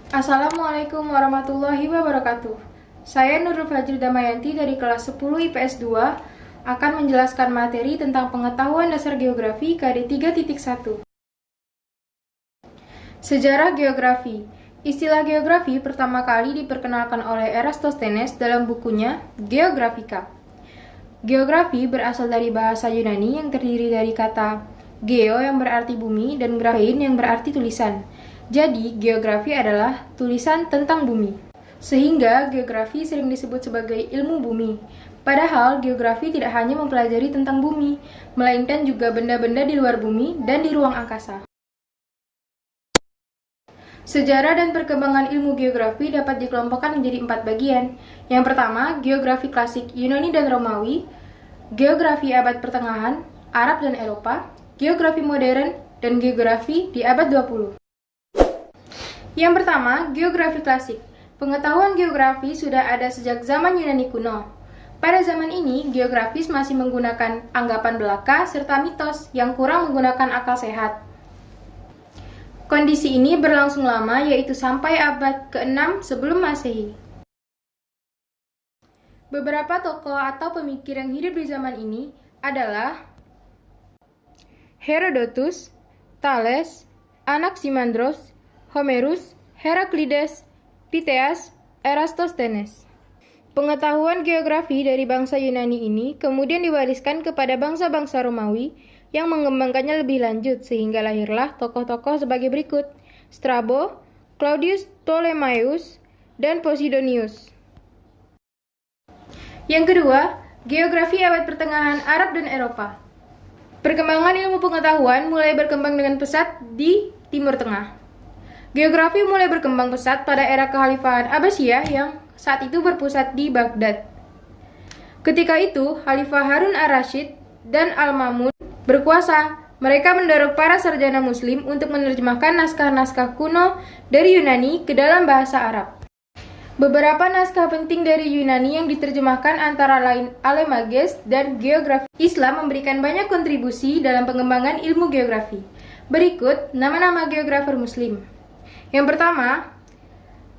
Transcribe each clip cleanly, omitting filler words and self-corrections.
Assalamualaikum warahmatullahi wabarakatuh. Saya Nurul Fajri Damayanti dari kelas 10 IPS 2 akan menjelaskan materi tentang pengetahuan dasar geografi KD 3.1. Sejarah geografi. Istilah geografi pertama kali diperkenalkan oleh Eratosthenes dalam bukunya Geographica. Geografi berasal dari bahasa Yunani yang terdiri dari kata geo yang berarti bumi dan graphein yang berarti tulisan. Jadi, geografi adalah tulisan tentang bumi. Sehingga geografi sering disebut sebagai ilmu bumi. Padahal geografi tidak hanya mempelajari tentang bumi, melainkan juga benda-benda di luar bumi dan di ruang angkasa. Sejarah dan perkembangan ilmu geografi dapat dikelompokkan menjadi 4 bagian. Yang pertama, geografi klasik Yunani dan Romawi, geografi abad pertengahan, Arab dan Eropa, geografi modern, dan geografi di abad 20. Yang pertama, geografi klasik. Pengetahuan geografi sudah ada sejak zaman Yunani kuno. Pada zaman ini, geografis masih menggunakan anggapan belaka serta mitos yang kurang menggunakan akal sehat. Kondisi ini berlangsung lama, yaitu sampai abad ke-6 sebelum Masehi. Beberapa tokoh atau pemikir yang hidup di zaman ini adalah Herodotus, Thales, Anaximandros, Homerus, Heraklides, Pytheas, Eratosthenes. Pengetahuan geografi dari bangsa Yunani ini kemudian diwariskan kepada bangsa-bangsa Romawi yang mengembangkannya lebih lanjut sehingga lahirlah tokoh-tokoh sebagai berikut: Strabo, Claudius Ptolemaios, dan Posidonius. Yang kedua, geografi abad pertengahan Arab dan Eropa. Perkembangan ilmu pengetahuan mulai berkembang dengan pesat di Timur Tengah. Geografi mulai berkembang pesat pada era Kekhalifahan Abbasiyah yang saat itu berpusat di Baghdad. Ketika itu, Khalifah Harun ar-Rasyid dan Al-Ma'mun berkuasa. Mereka mendorong para sarjana muslim untuk menerjemahkan naskah-naskah kuno dari Yunani ke dalam bahasa Arab. Beberapa naskah penting dari Yunani yang diterjemahkan antara lain Alemages dan Geografi. Islam memberikan banyak kontribusi dalam pengembangan ilmu geografi. Berikut nama-nama geografer muslim. Yang pertama,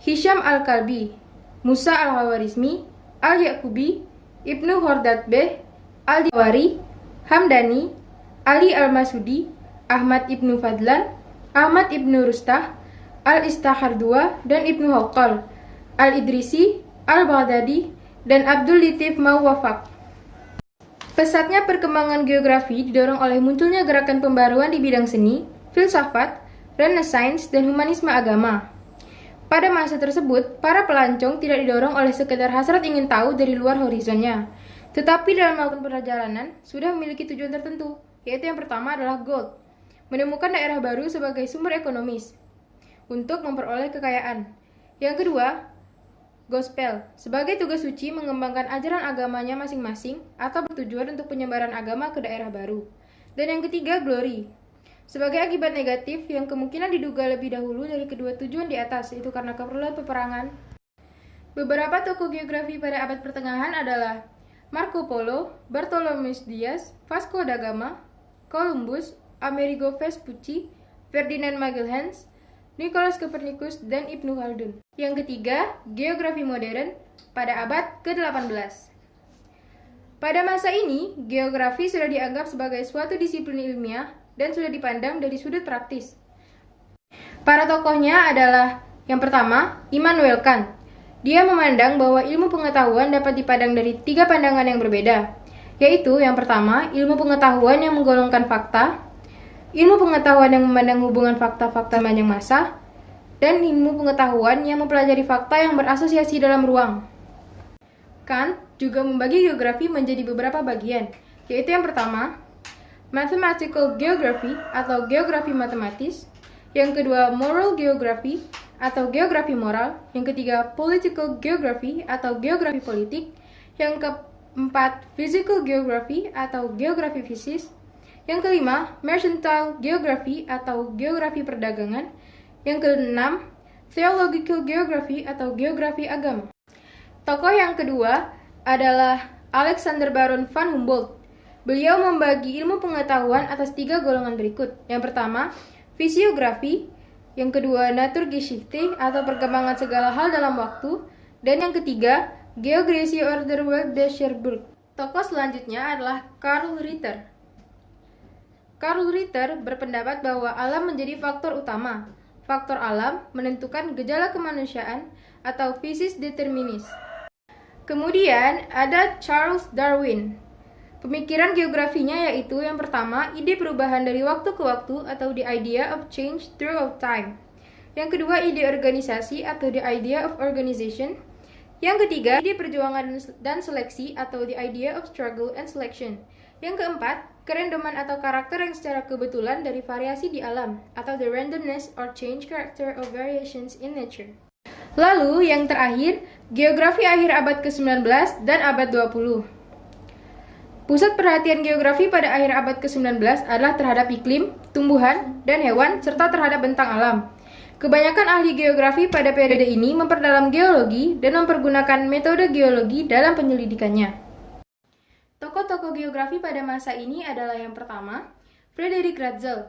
Hisham al-Kalbi, Musa al-Hawarizmi, al-Yaqubi, Ibnu Khordadbeh, al-Jawari, Hamdani, Ali al-Masudi, Ahmad ibnu Fadlan, Ahmad ibnu Rustah, al-Istakhdua, dan Ibnu Hawqal, al-Idrisi, al-Baghdadi, dan Abdul Latif Mawafaq. Pesatnya perkembangan geografi didorong oleh munculnya gerakan pembaruan di bidang seni, filsafat, Renaissance, dan humanisme agama. Pada masa tersebut, para pelancong tidak didorong oleh sekedar hasrat ingin tahu dari luar horizonnya, tetapi dalam melakukan perjalanan sudah memiliki tujuan tertentu, yaitu yang pertama adalah gold, menemukan daerah baru sebagai sumber ekonomis untuk memperoleh kekayaan. Yang kedua, gospel, sebagai tugas suci mengembangkan ajaran agamanya masing-masing atau bertujuan untuk penyebaran agama ke daerah baru. Dan yang ketiga, glory, sebagai akibat negatif yang kemungkinan diduga lebih dahulu dari kedua tujuan di atas, itu karena keperluan peperangan. Beberapa tokoh geografi pada abad pertengahan adalah Marco Polo, Bartholomew Dias, Vasco da Gama, Columbus, Amerigo Vespucci, Ferdinand Magellan, Nicholas Copernicus, dan Ibnu Khaldun. Yang ketiga, geografi modern pada abad ke-18. Pada masa ini, geografi sudah dianggap sebagai suatu disiplin ilmiah dan sudah dipandang dari sudut praktis. Para tokohnya adalah yang pertama, Immanuel Kant. Dia memandang bahwa ilmu pengetahuan dapat dipandang dari 3 pandangan yang berbeda, yaitu yang pertama, ilmu pengetahuan yang menggolongkan fakta, ilmu pengetahuan yang memandang hubungan fakta-fakta sepanjang masa, dan ilmu pengetahuan yang mempelajari fakta yang berasosiasi dalam ruang. Kant juga membagi geografi menjadi beberapa bagian, yaitu yang pertama, Mathematical Geography atau geografi matematis, yang kedua Moral Geography atau geografi moral, yang ketiga Political Geography atau geografi politik, yang keempat Physical Geography atau geografi fisik, yang kelima Mercantile Geography atau geografi perdagangan, yang keenam Theological Geography atau geografi agama. Tokoh yang kedua adalah Alexander Baron van Humboldt. Beliau membagi ilmu pengetahuan atas 3 golongan berikut. Yang pertama, fisiografi, Yang kedua, Naturgeschichte atau perkembangan segala hal dalam waktu. Dan yang ketiga, Geographische Orderwelt der Cherbourg. Tokoh selanjutnya adalah Karl Ritter. Karl Ritter berpendapat bahwa alam menjadi faktor utama. Faktor alam menentukan gejala kemanusiaan atau physis determinis. Kemudian ada Charles Darwin. Pemikiran geografinya yaitu yang pertama, ide perubahan dari waktu ke waktu atau the idea of change throughout time. Yang kedua, ide organisasi atau the idea of organization. Yang ketiga, ide perjuangan dan seleksi atau the idea of struggle and selection. Yang keempat, kerandoman atau karakter yang secara kebetulan dari variasi di alam atau the randomness or change character of variations in nature. Lalu yang terakhir, geografi akhir abad ke-19 dan abad 20. Pusat perhatian geografi pada akhir abad ke-19 adalah terhadap iklim, tumbuhan, dan hewan, serta terhadap bentang alam. Kebanyakan ahli geografi pada periode ini memperdalam geologi dan mempergunakan metode geologi dalam penyelidikannya. Tokoh-tokoh geografi pada masa ini adalah yang pertama, Friedrich Ratzel.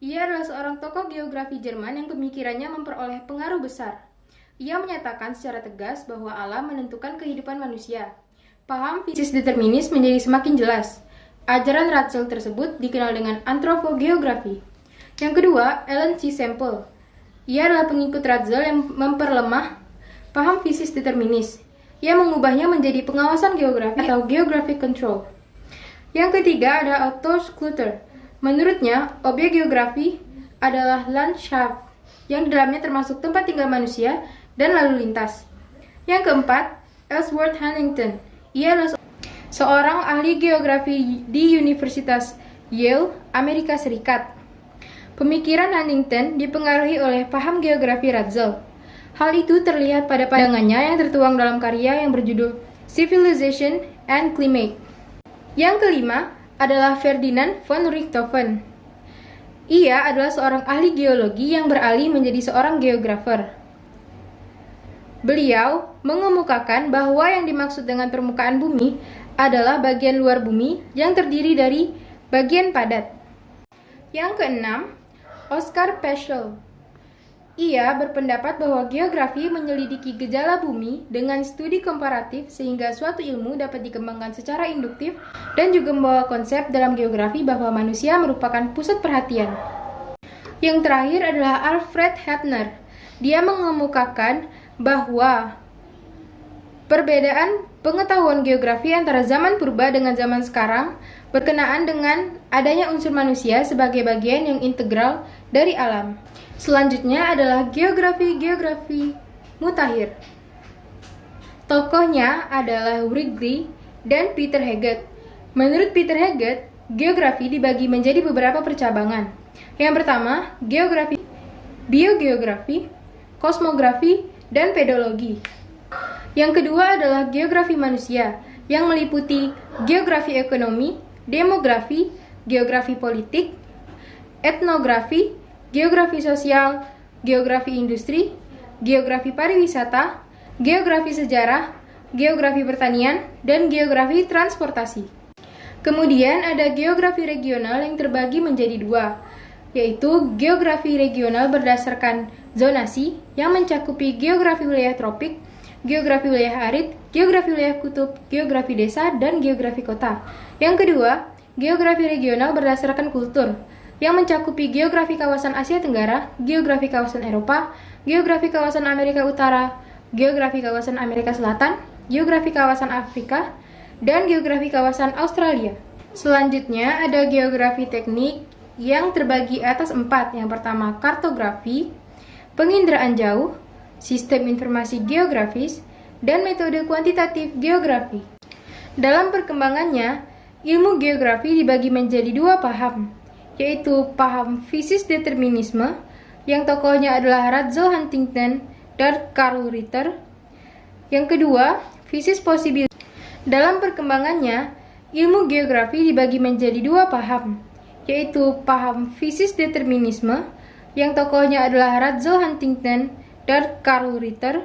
Ia adalah seorang tokoh geografi Jerman yang pemikirannya memperoleh pengaruh besar. Ia menyatakan secara tegas bahwa alam menentukan kehidupan manusia. Paham physis determinis menjadi semakin jelas. Ajaran Ratzel tersebut dikenal dengan antropogeografi. Yang kedua, Alan C. Semple. Ia adalah pengikut Ratzel yang memperlemah paham physis determinis. Ia mengubahnya menjadi pengawasan geografi atau geographic control. Yang ketiga ada Otto Schlüter. Menurutnya, objek geografi adalah Landschaft, yang di dalamnya termasuk tempat tinggal manusia dan lalu lintas. Yang keempat, Ellsworth Huntington. Ia adalah seorang ahli geografi di Universitas Yale, Amerika Serikat. Pemikiran Huntington dipengaruhi oleh paham geografi Ratzel. Hal itu terlihat pada pandangannya yang tertuang dalam karya yang berjudul Civilization and Climate. Yang kelima adalah Ferdinand von Richthofen. Ia adalah seorang ahli geologi yang beralih menjadi seorang geografer. Beliau mengemukakan bahwa yang dimaksud dengan permukaan bumi adalah bagian luar bumi yang terdiri dari bagian padat. Yang keenam, Oscar Peschel. Ia berpendapat bahwa geografi menyelidiki gejala bumi dengan studi komparatif sehingga suatu ilmu dapat dikembangkan secara induktif dan juga membawa konsep dalam geografi bahwa manusia merupakan pusat perhatian. Yang terakhir adalah Alfred Heppner. Dia mengemukakan bahwa perbedaan pengetahuan geografi antara zaman purba dengan zaman sekarang berkenaan dengan adanya unsur manusia sebagai bagian yang integral dari alam. Selanjutnya adalah geografi mutakhir. Tokohnya adalah Wrigley dan Peter Heget. Menurut Peter Heget, geografi dibagi menjadi beberapa percabangan. Yang pertama, geografi, biogeografi, kosmografi, dan pedologi. Yang kedua adalah geografi manusia, yang meliputi geografi ekonomi, demografi, geografi politik, etnografi, geografi sosial, geografi industri, geografi pariwisata, geografi sejarah, geografi pertanian, dan geografi transportasi. Kemudian ada geografi regional yang terbagi menjadi dua, yaitu geografi regional berdasarkan zonasi yang mencakupi geografi wilayah tropik, geografi wilayah arid, geografi wilayah kutub, geografi desa, dan geografi kota. Yang kedua, geografi regional berdasarkan kultur yang mencakupi geografi kawasan Asia Tenggara, geografi kawasan Eropa, geografi kawasan Amerika Utara, geografi kawasan Amerika Selatan, geografi kawasan Afrika, dan geografi kawasan Australia. Selanjutnya ada geografi teknik yang terbagi atas 4. Yang pertama, kartografi, penginderaan jauh, sistem informasi geografis, dan metode kuantitatif geografi. Dalam perkembangannya, ilmu geografi dibagi menjadi 2 paham, yaitu paham physis determinisme, yang tokohnya adalah Ratzel Huntington dan Karl Ritter. Yang kedua, physis possibilisme. Dalam perkembangannya, ilmu geografi dibagi menjadi 2 paham, yaitu paham physis determinisme, yang tokohnya adalah Ratzel Huntington dan Karl Ritter.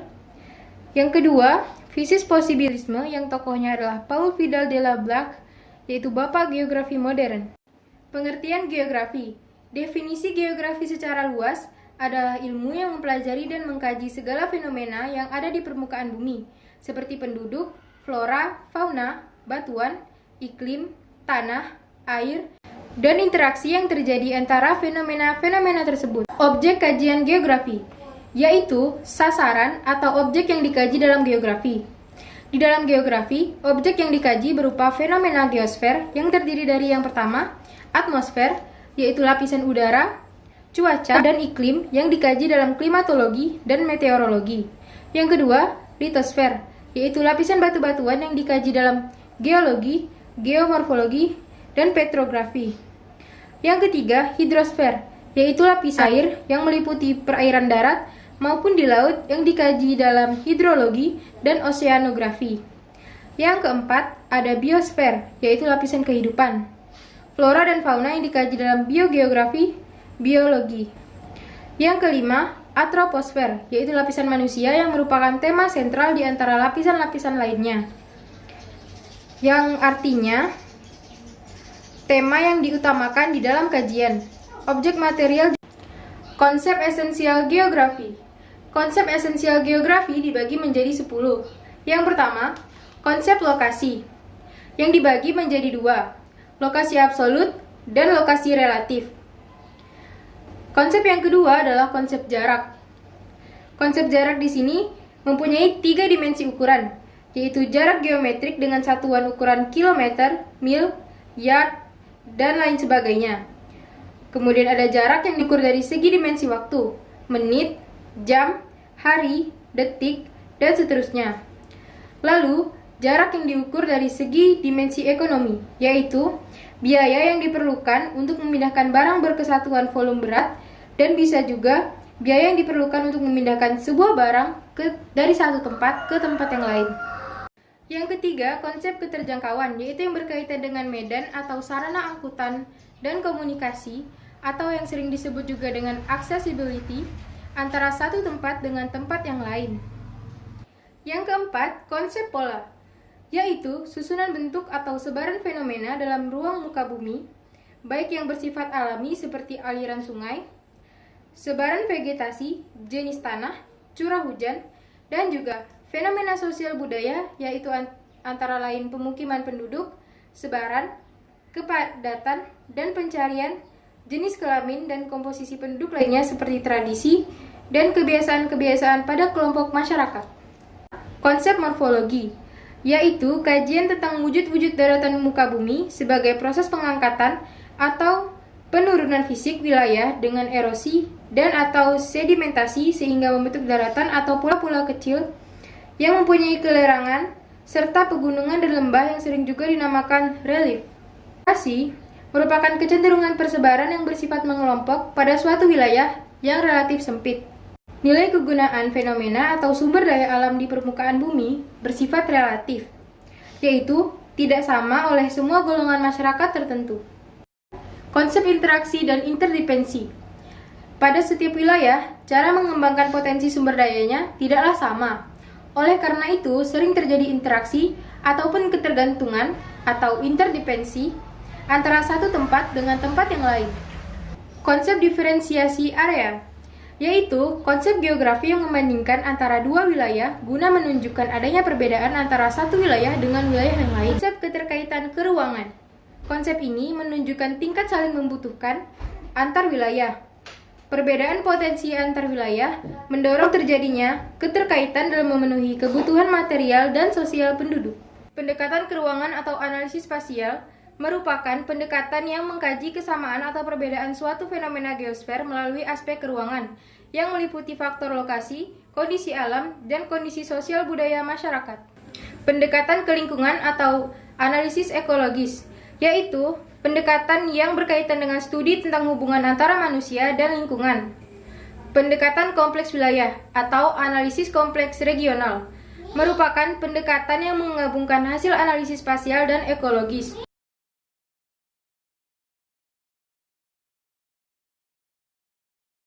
Yang kedua, physis possibilisme, yang tokohnya adalah Paul Vidal de la Black, yaitu bapak geografi modern. Pengertian geografi. Definisi geografi secara luas adalah ilmu yang mempelajari dan mengkaji segala fenomena yang ada di permukaan bumi, seperti penduduk, flora, fauna, batuan, iklim, tanah, air, dan interaksi yang terjadi antara fenomena-fenomena tersebut. Objek kajian geografi, yaitu sasaran atau objek yang dikaji dalam geografi. Di dalam geografi, objek yang dikaji berupa fenomena geosfer yang terdiri dari yang pertama, atmosfer, yaitu lapisan udara, cuaca, dan iklim yang dikaji dalam klimatologi dan meteorologi. Yang kedua, litosfer, yaitu lapisan batu-batuan yang dikaji dalam geologi, geomorfologi, dan petrografi. Yang ketiga, hidrosfer, yaitu lapisan air yang meliputi perairan darat maupun di laut yang dikaji dalam hidrologi dan oseanografi. Yang keempat, ada biosfer, yaitu lapisan kehidupan, flora dan fauna yang dikaji dalam biogeografi, biologi. Yang kelima, antroposfer, yaitu lapisan manusia yang merupakan tema sentral di antara lapisan-lapisan lainnya. Yang artinya, tema yang diutamakan di dalam kajian. Objek material. Konsep esensial geografi. Konsep esensial geografi dibagi menjadi 10. Yang pertama, konsep lokasi, yang dibagi menjadi 2, lokasi absolut dan lokasi relatif. Konsep yang kedua adalah konsep jarak. Konsep jarak di sini mempunyai 3 dimensi ukuran, yaitu jarak geometrik dengan satuan ukuran kilometer, mil, yard, dan lain sebagainya. Kemudian ada jarak yang diukur dari segi dimensi waktu, menit, jam, hari, detik, dan seterusnya. Lalu, jarak yang diukur dari segi dimensi ekonomi, yaitu biaya yang diperlukan untuk memindahkan barang berkesatuan volume berat, dan bisa juga biaya yang diperlukan untuk memindahkan sebuah barang dari satu tempat ke tempat yang lain. Yang ketiga, konsep keterjangkauan, yaitu yang berkaitan dengan medan atau sarana angkutan dan komunikasi, atau yang sering disebut juga dengan accessibility, antara satu tempat dengan tempat yang lain. Yang keempat, konsep pola, yaitu susunan bentuk atau sebaran fenomena dalam ruang muka bumi, baik yang bersifat alami seperti aliran sungai, sebaran vegetasi, jenis tanah, curah hujan, dan juga fenomena sosial budaya, yaitu antara lain pemukiman penduduk, sebaran, kepadatan, dan pencarian, jenis kelamin, dan komposisi penduduk lainnya seperti tradisi dan kebiasaan-kebiasaan pada kelompok masyarakat. Konsep morfologi, yaitu kajian tentang wujud-wujud daratan muka bumi sebagai proses pengangkatan atau penurunan fisik wilayah dengan erosi dan atau sedimentasi sehingga membentuk daratan atau pulau-pulau kecil yang mempunyai kelerangan serta pegunungan dan lembah yang sering juga dinamakan relief. Elevasi merupakan kecenderungan persebaran yang bersifat mengelompok pada suatu wilayah yang relatif sempit. Nilai kegunaan fenomena atau sumber daya alam di permukaan bumi bersifat relatif, yaitu tidak sama oleh semua golongan masyarakat tertentu. Konsep interaksi dan interdependensi. Pada setiap wilayah, cara mengembangkan potensi sumber dayanya tidaklah sama. Oleh karena itu, sering terjadi interaksi ataupun ketergantungan atau interdependensi antara satu tempat dengan tempat yang lain. Konsep diferensiasi area, yaitu konsep geografi yang membandingkan antara dua wilayah guna menunjukkan adanya perbedaan antara satu wilayah dengan wilayah yang lain. Konsep keterkaitan keruangan. Konsep ini menunjukkan tingkat saling membutuhkan antar wilayah. Perbedaan potensi antar wilayah mendorong terjadinya keterkaitan dalam memenuhi kebutuhan material dan sosial penduduk. Pendekatan keruangan atau analisis spasial merupakan pendekatan yang mengkaji kesamaan atau perbedaan suatu fenomena geosfer melalui aspek keruangan yang meliputi faktor lokasi, kondisi alam, dan kondisi sosial budaya masyarakat. Pendekatan kelingkungan atau analisis ekologis, yaitu pendekatan yang berkaitan dengan studi tentang hubungan antara manusia dan lingkungan. Pendekatan kompleks wilayah atau analisis kompleks regional merupakan pendekatan yang menggabungkan hasil analisis spasial dan ekologis.